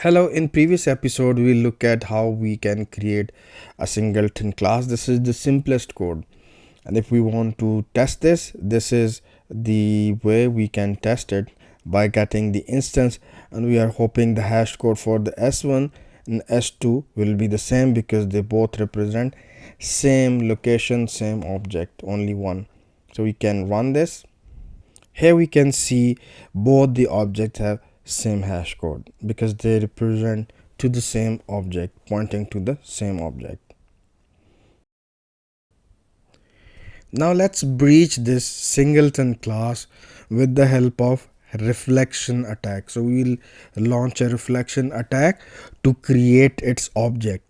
Hello, in previous episode we look at how we can create a singleton class. This is the simplest code, and if we want to test this is the way we can test it by getting the instance, and we are hoping the hash code for the s1 and s2 will be the same because they both represent same location, same object, only one. So we can run this. Here we can see both the objects have same hash code because they represent to the same object, pointing to the same object. Now let's breach this singleton class with the help of reflection attack. So we'll launch a reflection attack to create its object.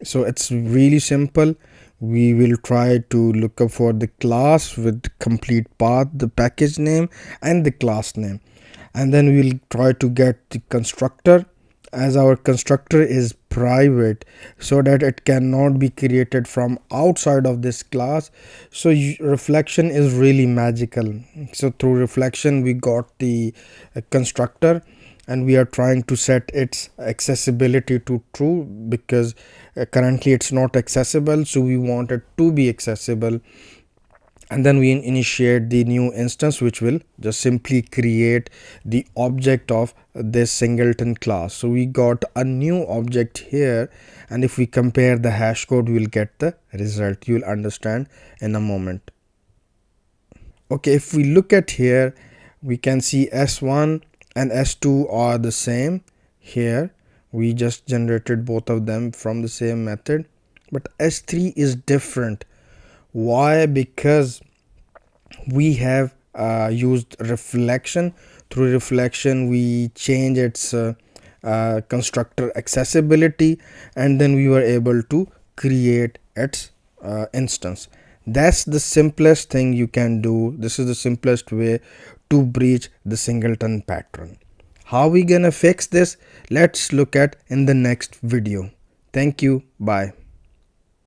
So it's really simple. We will try to look up for the class with complete path, the package name and the class name, and then we'll try to get the constructor, as our constructor is private so that it cannot be created from outside of this class. So reflection is really magical. So through reflection we got the constructor, and we are trying to set its accessibility to true because currently it's not accessible, so we want it to be accessible. And then we initiate the new instance, which will just simply create the object of this singleton class. So we got a new object here, and if we compare the hash code we'll get the result. You'll understand in a moment. Okay, if we look at here, we can see s1 and s2 are the same. Here we just generated both of them from the same method, but s3 is different. Why? Because we have used reflection. Through reflection we change its constructor accessibility, and then we were able to create its instance. That's the simplest thing you can do. This is the simplest way to breach the singleton pattern. How we gonna fix this? Let's look at in the next video. Thank you. Bye.